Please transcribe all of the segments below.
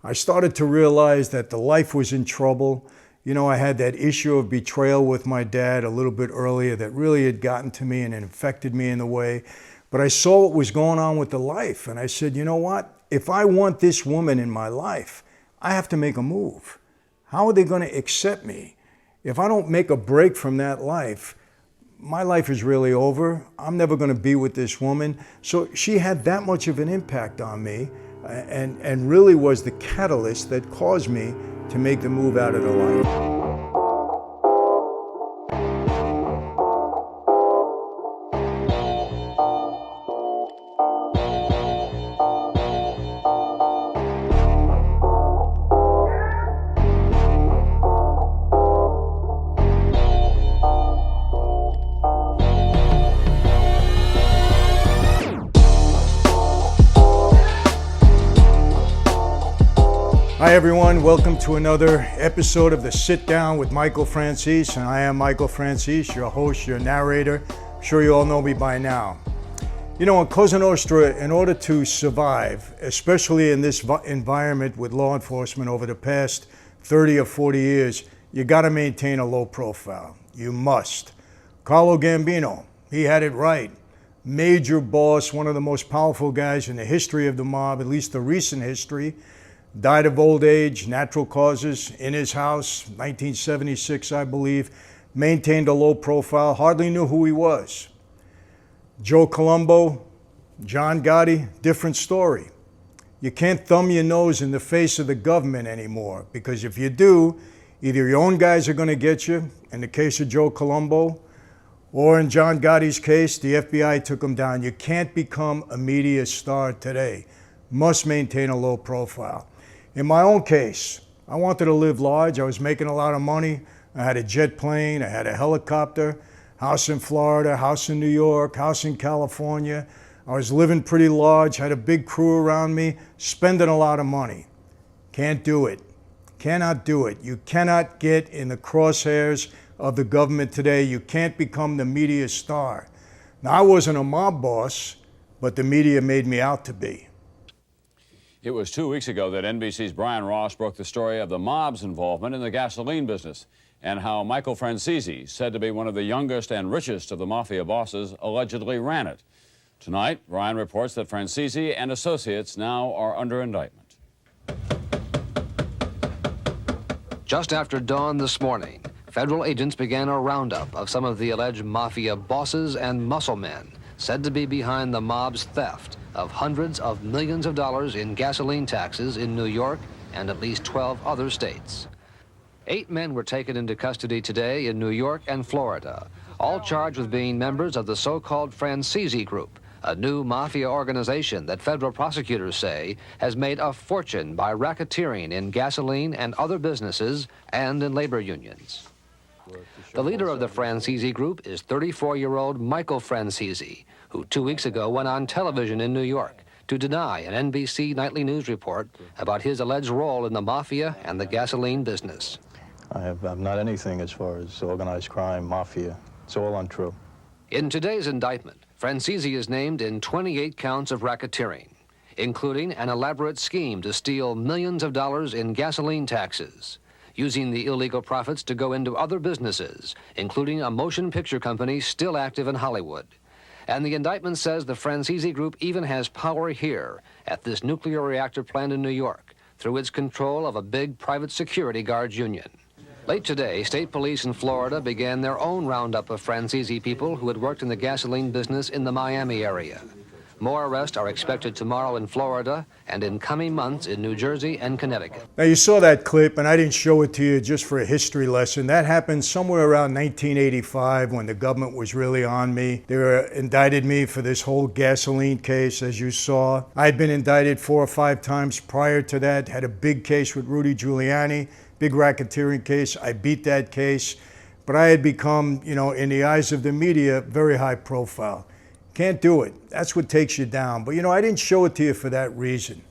I started to realize that the life was in trouble. You know, I had that issue of betrayal with my dad a little bit earlier that really had gotten to me and infected me in a way. But I saw what was going on with the life, and I said, you know what? If I want this woman in my life, I have to make a move. How are they going to accept me? If I don't make a break from that life, my life is really over. I'm never going to be with this woman. So she had that much of an impact on me and really was the catalyst that caused me to make the move out of the life. Hi everyone, welcome to another episode of the Sit Down with Michael Franzese, and I am Michael Franzese, your host, your narrator. I'm sure you all know me by now. You know, in Cosa Nostra, in order to survive, especially in this environment with law enforcement over the past 30 or 40 years, you gotta maintain a low profile. You must. Carlo Gambino, he had it right. Major boss, one of the most powerful guys in the history of the mob, at least the recent history. Died of old age, natural causes, in his house, 1976, I believe. Maintained a low profile, hardly knew who he was. Joe Colombo, John Gotti, different story. You can't thumb your nose in the face of the government anymore, because if you do, either your own guys are going to get you, in the case of Joe Colombo, or in John Gotti's case, the FBI took him down. You can't become a media star today. Must maintain a low profile. In my own case, I wanted to live large. I was making a lot of money. I had a jet plane, I had a helicopter, house in Florida, house in New York, house in California. I was living pretty large, had a big crew around me, spending a lot of money. Can't do it. Cannot do it. You cannot get in the crosshairs of the government today. You can't become the media star. Now, I wasn't a mob boss, but the media made me out to be. It was 2 weeks ago that NBC's Brian Ross broke the story of the mob's involvement in the gasoline business and how Michael Franzese, said to be one of the youngest and richest of the mafia bosses, allegedly ran it. Tonight, Brian reports that Franzese and associates now are under indictment. Just after dawn this morning, federal agents began a roundup of some of the alleged mafia bosses and muscle men said to be behind the mob's theft of hundreds of millions of dollars in gasoline taxes in New York and at least 12 other states. 8 men were taken into custody today in New York and Florida, all charged with being members of the so-called Franzese Group, a new mafia organization that federal prosecutors say has made a fortune by racketeering in gasoline and other businesses and in labor unions. The leader of the Franzese Group is 34-year-old Michael Franzese, who 2 weeks ago went on television in New York to deny an NBC nightly news report about his alleged role in the mafia and the gasoline business. I'm not anything as far as organized crime, mafia. It's all untrue. In today's indictment, Franzese is named in 28 counts of racketeering, including an elaborate scheme to steal millions of dollars in gasoline taxes, using the illegal profits to go into other businesses, including a motion picture company still active in Hollywood. And the indictment says the Franzese Group even has power here at this nuclear reactor plant in New York through its control of a big private security guards union. Late today, state police in Florida began their own roundup of Franzese people who had worked in the gasoline business in the Miami area. More arrests are expected tomorrow in Florida and in coming months in New Jersey and Connecticut. Now, you saw that clip, and I didn't show it to you just for a history lesson. That happened somewhere around 1985 when the government was really on me. They indicted me for this whole gasoline case, as you saw. I'd been indicted 4 or 5 times prior to that, had a big case with Rudy Giuliani, big racketeering case. I beat that case, but I had become, you know, in the eyes of the media, very high profile. Can't do it. That's what takes you down. But, you know, I didn't show it to you for that reason.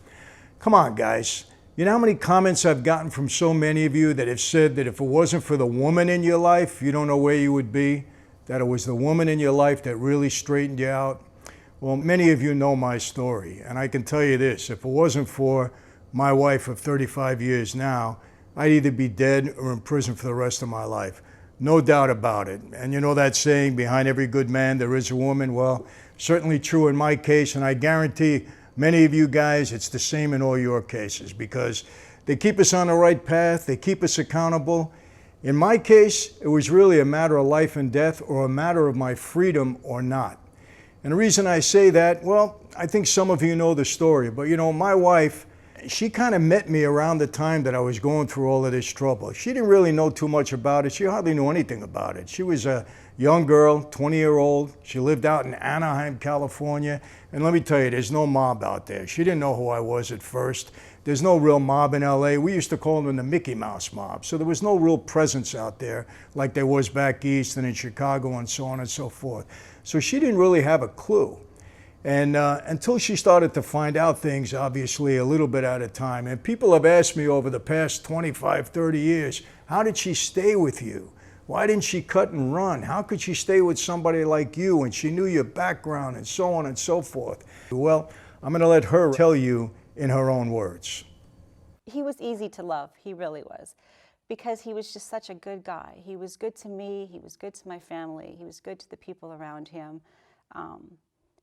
Come on, guys. You know how many comments I've gotten from so many of you that have said that if it wasn't for the woman in your life, you don't know where you would be? That it was the woman in your life that really straightened you out? Well, many of you know my story, and I can tell you this. If it wasn't for my wife of 35 years now, I'd either be dead or in prison for the rest of my life. No doubt about it. And you know that saying, behind every good man there is a woman? Well, certainly true in my case, and I guarantee many of you guys it's the same in all your cases, because they keep us on the right path, they keep us accountable. In my case, it was really a matter of life and death, or a matter of my freedom or not. And the reason I say that, well, I think some of you know the story, but you know, my wife, she kind of met me around the time that I was going through all of this trouble. She didn't really know too much about it. She hardly knew anything about it. She was a young girl, 20-year-old. She lived out in Anaheim, California. And let me tell you, there's no mob out there. She didn't know who I was at first. There's no real mob in LA. We used to call them the Mickey Mouse mob. So there was no real presence out there like there was back east and in Chicago and so on and so forth. So she didn't really have a clue. And until she started to find out things, obviously, a little bit at a time. And people have asked me over the past 25, 30 years, how did she stay with you? Why didn't she cut and run? How could she stay with somebody like you when she knew your background and so on and so forth? Well, I'm going to let her tell you in her own words. He was easy to love. He really was. Because he was just such a good guy. He was good to me. He was good to my family. He was good to the people around him.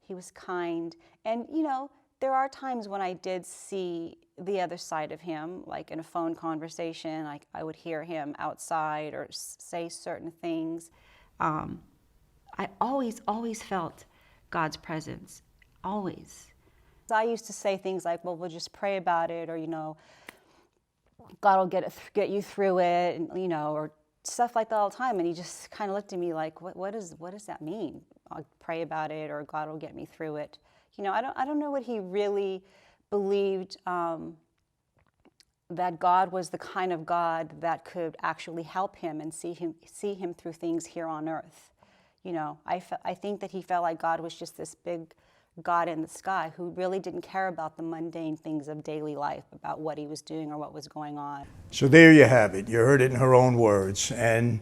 He was kind. And, you know, there are times when I did see the other side of him, like in a phone conversation, like I would hear him outside or say certain things. I always felt God's presence, always. I used to say things like, well, we'll just pray about it, or, you know, God will get you through it, and, you know, or stuff like that all the time. And he just kind of looked at me like, what does that mean? I'll pray about it, or God will get me through it. You know, I don't know what he really believed, that God was the kind of God that could actually help him and see him through things here on earth. You know, I think that he felt like God was just this big God in the sky who really didn't care about the mundane things of daily life, about what he was doing or what was going on. So there you have it. You heard it in her own words. And,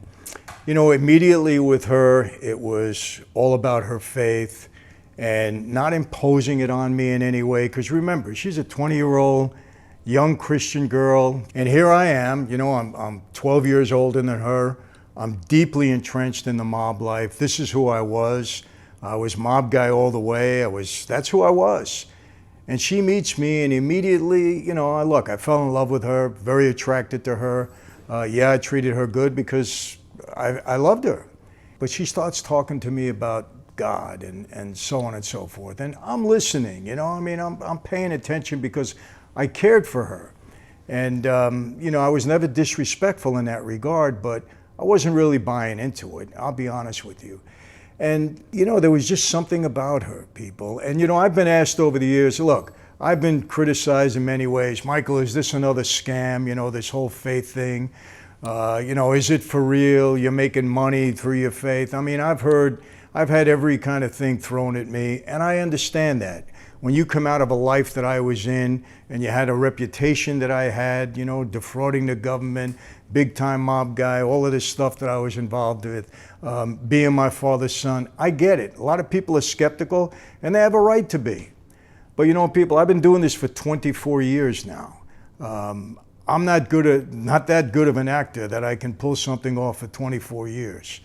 you know, immediately with her, it was all about her faith and not imposing it on me in any way. Because remember, she's a 20-year-old young Christian girl. And here I am, you know, I'm 12 years older than her. I'm deeply entrenched in the mob life. This is who I was. I was mob guy all the way. That's who I was. And she meets me, and immediately, you know, I fell in love with her, very attracted to her. Yeah, I treated her good because I loved her. But she starts talking to me about God and so on and so forth. And I'm listening, you know, I mean, I'm paying attention because I cared for her. And, you know, I was never disrespectful in that regard, but I wasn't really buying into it, I'll be honest with you. And, you know, there was just something about her, people. And, you know, I've been asked over the years, look, I've been criticized in many ways. Michael, is this another scam, you know, this whole faith thing? You know, is it for real? You're making money through your faith? I mean, I've had every kind of thing thrown at me, and I understand that. When you come out of a life that I was in, and you had a reputation that I had, you know, defrauding the government, big time mob guy, all of this stuff that I was involved with, being my father's son, I get it. A lot of people are skeptical, and they have a right to be. But you know, people, I've been doing this for 24 years now. I'm not that good of an actor that I can pull something off for 24 years.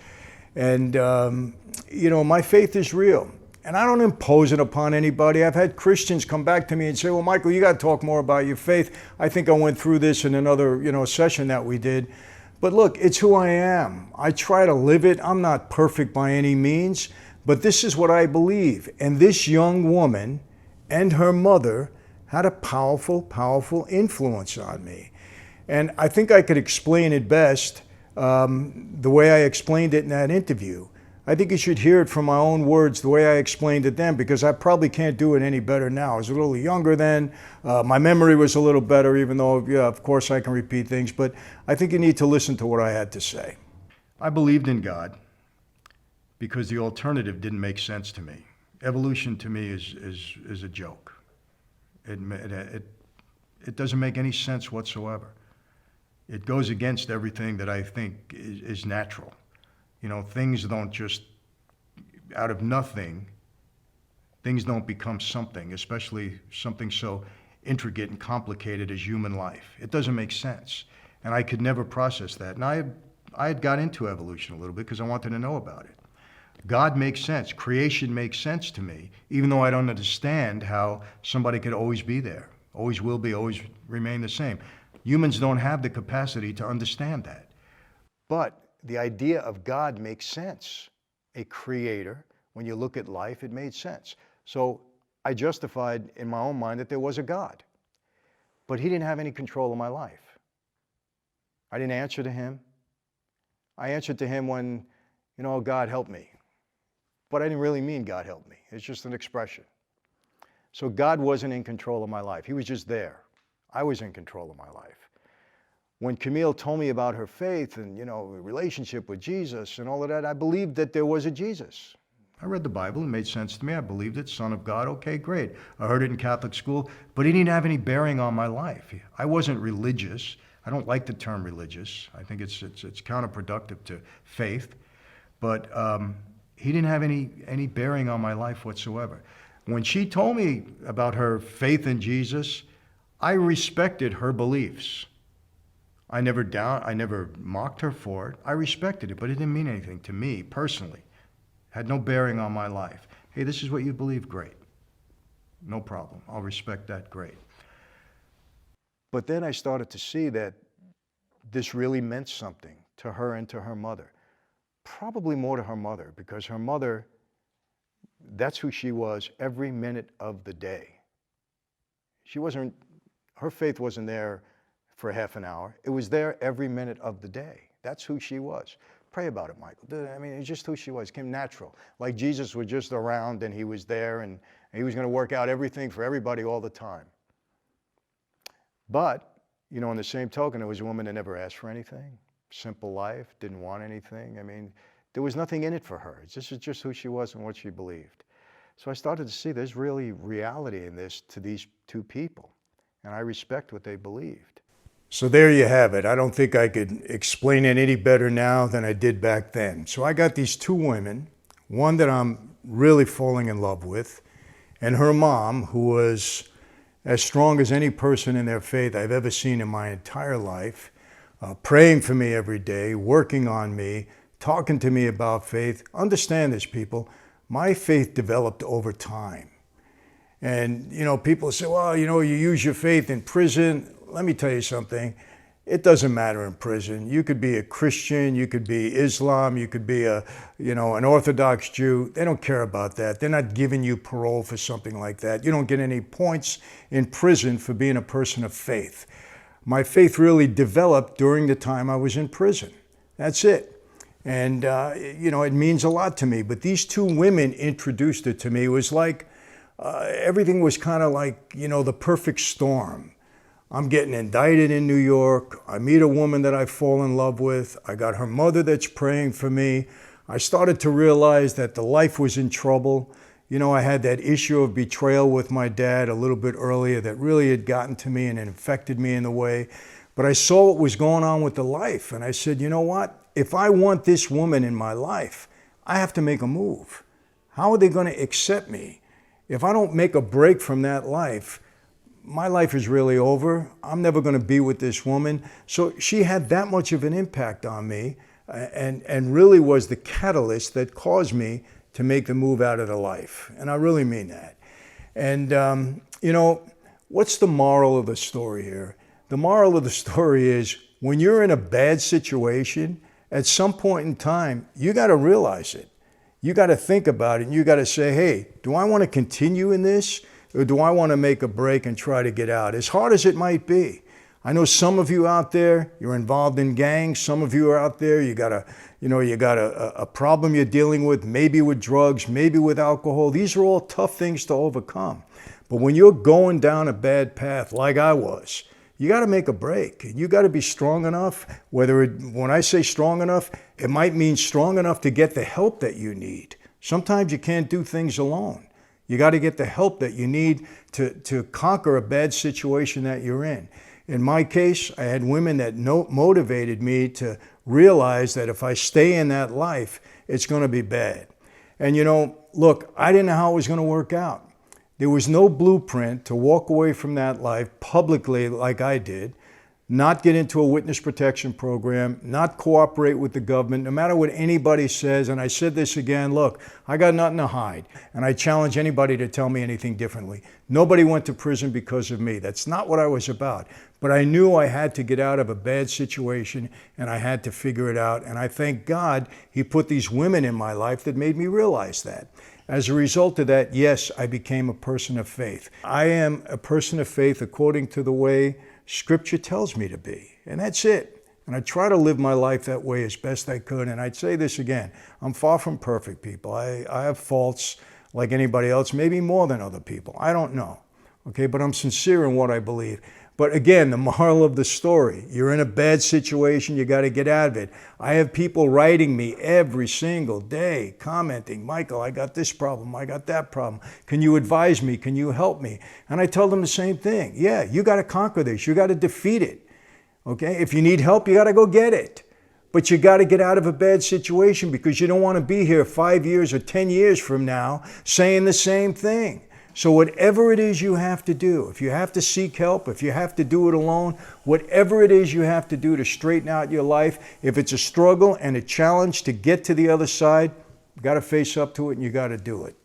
And, you know, my faith is real. And I don't impose it upon anybody. I've had Christians come back to me and say, well, Michael, you got to talk more about your faith. I think I went through this in another, you know, session that we did. But look, it's who I am. I try to live it. I'm not perfect by any means, but this is what I believe. And this young woman and her mother had a powerful, powerful influence on me. And I think I could explain it best the way I explained it in that interview. I think you should hear it from my own words, the way I explained it then, because I probably can't do it any better now. I was a little younger then. My memory was a little better, even though, yeah, of course, I can repeat things. But I think you need to listen to what I had to say. I believed in God because the alternative didn't make sense to me. Evolution to me is a joke. It doesn't make any sense whatsoever. It goes against everything that I think is natural. You know, things don't just, out of nothing, things don't become something, especially something so intricate and complicated as human life. It doesn't make sense. And I could never process that. And I had got into evolution a little bit because I wanted to know about it. God makes sense. Creation makes sense to me, even though I don't understand how somebody could always be there, always will be, always remain the same. Humans don't have the capacity to understand that. But the idea of God makes sense. A creator, when you look at life, it made sense. So I justified in my own mind that there was a God. But he didn't have any control of my life. I didn't answer to him. I answered to him when, God help me. But I didn't really mean God help me. It's just an expression. So God wasn't in control of my life. He was just there. I was in control of my life. When Camille told me about her faith and, relationship with Jesus and all of that, I believed that there was a Jesus. I read the Bible. It made sense to me. I believed it. Son of God. Okay, great. I heard it in Catholic school, but it didn't have any bearing on my life. I wasn't religious. I don't like the term religious. I think it's counterproductive to faith. But he didn't have any bearing on my life whatsoever. When she told me about her faith in Jesus, I respected her beliefs. I never mocked her for it. I respected it, but it didn't mean anything to me personally. It had no bearing on my life. Hey, this is what you believe, great. No problem. I'll respect that, great. But then I started to see that this really meant something to her and to her mother. Probably more to her mother, because her mother, that's who she was every minute of the day. Her faith wasn't there for half an hour. It was there every minute of the day. That's who she was. Pray about it, Michael. I mean, it's just who she was. It came natural. Like Jesus was just around and he was there and he was going to work out everything for everybody all the time. But, on the same token, there was a woman that never asked for anything. Simple life, didn't want anything. I mean, there was nothing in it for her. This is just who she was and what she believed. So I started to see there's really reality in this to these two people. And I respect what they believed. So there you have it. I don't think I could explain it any better now than I did back then. So I got these two women, one that I'm really falling in love with, and her mom, who was as strong as any person in their faith I've ever seen in my entire life, praying for me every day, working on me, talking to me about faith. Understand this, people. My faith developed over time. And, people say, well, you use your faith in prison. Let me tell you something. It doesn't matter in prison. You could be a Christian, you could be Islam, you could be an Orthodox Jew. They don't care about that. They're not giving you parole for something like that. You don't get any points in prison for being a person of faith. My faith really developed during the time I was in prison. That's it. And, it means a lot to me. But these two women introduced it to me. It was like, everything was kind of like, the perfect storm. I'm getting indicted in New York. I meet a woman that I fall in love with. I got her mother that's praying for me. I started to realize that the life was in trouble. I had that issue of betrayal with my dad a little bit earlier that really had gotten to me and it infected me in a way. But I saw what was going on with the life. And I said, you know what? If I want this woman in my life, I have to make a move. How are they going to accept me? If I don't make a break from that life, my life is really over. I'm never going to be with this woman. So she had that much of an impact on me and really was the catalyst that caused me to make the move out of the life. And I really mean that. And, what's the moral of the story here? The moral of the story is when you're in a bad situation, at some point in time, you got to realize it. You got to think about it and you got to say, hey, do I want to continue in this? Or do I want to make a break and try to get out? As hard as it might be. I know some of you out there, you're involved in gangs. Some of you are out there, you got a problem you're dealing with, maybe with drugs, maybe with alcohol. These are all tough things to overcome. But when you're going down a bad path like I was, you got to make a break. You got to be strong enough. When I say strong enough, it might mean strong enough to get the help that you need. Sometimes you can't do things alone. You got to get the help that you need to conquer a bad situation that you're in. In my case, I had women that motivated me to realize that if I stay in that life, it's going to be bad. And look, I didn't know how it was going to work out. There was no blueprint to walk away from that life publicly like I did, not get into a witness protection program, not cooperate with the government, no matter what anybody says. And I said this again, look, I got nothing to hide. And I challenge anybody to tell me anything differently. Nobody went to prison because of me. That's not what I was about. But I knew I had to get out of a bad situation, and I had to figure it out. And I thank God he put these women in my life that made me realize that. As a result of that, yes, I became a person of faith. I am a person of faith according to the way Scripture tells me to be, and that's it. And I try to live my life that way as best I could. And I'd say this again, I'm far from perfect, people. I have faults like anybody else, maybe more than other people. I don't know, okay? But I'm sincere in what I believe. But again, the moral of the story, you're in a bad situation, you got to get out of it. I have people writing me every single day, commenting, Michael, I got this problem, I got that problem. Can you advise me? Can you help me? And I tell them the same thing. Yeah, you got to conquer this. You got to defeat it. Okay? If you need help, you got to go get it. But you got to get out of a bad situation, because you don't want to be here 5 years or 10 years from now saying the same thing. So whatever it is you have to do, if you have to seek help, if you have to do it alone, whatever it is you have to do to straighten out your life, if it's a struggle and a challenge to get to the other side, you got to face up to it and you got to do it.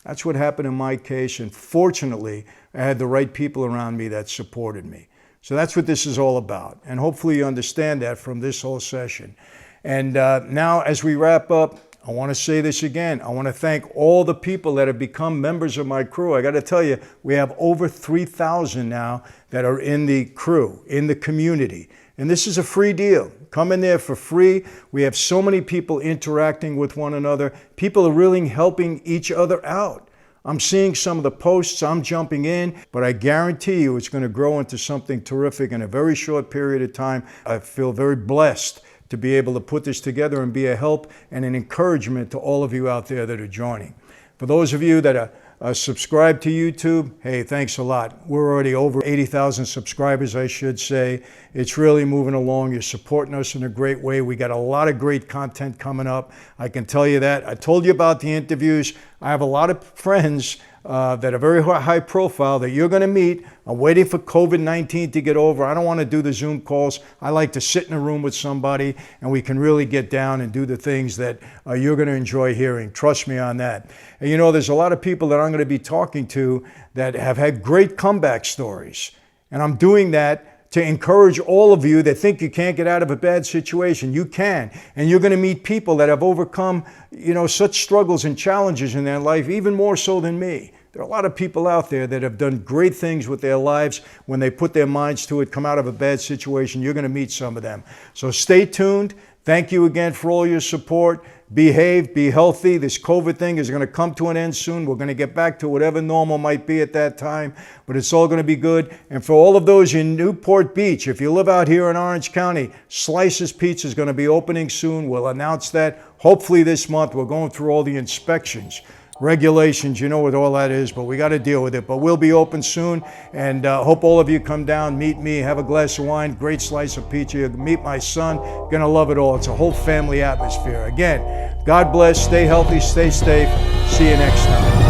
That's what happened in my case, and fortunately, I had the right people around me that supported me. So that's what this is all about, and hopefully you understand that from this whole session. And now as we wrap up, I want to say this again. I want to thank all the people that have become members of my crew. I got to tell you, we have over 3,000 now that are in the crew, in the community. And this is a free deal. Come in there for free. We have so many people interacting with one another. People are really helping each other out. I'm seeing some of the posts, I'm jumping in, but I guarantee you it's going to grow into something terrific in a very short period of time. I feel very blessed to be able to put this together and be a help and an encouragement to all of you out there that are joining. For those of you that are subscribed to YouTube, hey, thanks a lot. We're already over 80,000 subscribers, I should say. It's really moving along. You're supporting us in a great way. We got a lot of great content coming up. I can tell you that. I told you about the interviews. I have a lot of friends that are very high profile that you're going to meet. I'm waiting for COVID-19 to get over. I don't want to do the Zoom calls. I like to sit in a room with somebody and we can really get down and do the things that you're going to enjoy hearing. Trust me on that. And you know, there's a lot of people that I'm going to be talking to that have had great comeback stories. And I'm doing that to encourage all of you that think you can't get out of a bad situation. You can. And you're going to meet people that have overcome, you know, such struggles and challenges in their life, even more so than me. There are a lot of people out there that have done great things with their lives when they put their minds to it, come out of a bad situation. You're going to meet some of them. So stay tuned. Thank you again for all your support. Behave, be healthy. This COVID thing is going to come to an end soon. We're going to get back to whatever normal might be at that time, but it's all going to be good. And for all of those in Newport Beach, if you live out here in Orange County, Slices Pizza is going to be opening soon. We'll announce that hopefully this month. We're going through all the inspections, regulations, you know what all that is, but we got to deal with it. But we'll be open soon, and hope all of you come down, meet me, have a glass of wine, great slice of pizza, meet my son. You're going to love it all. It's a whole family atmosphere. Again, God bless, stay healthy, stay safe. See you next time.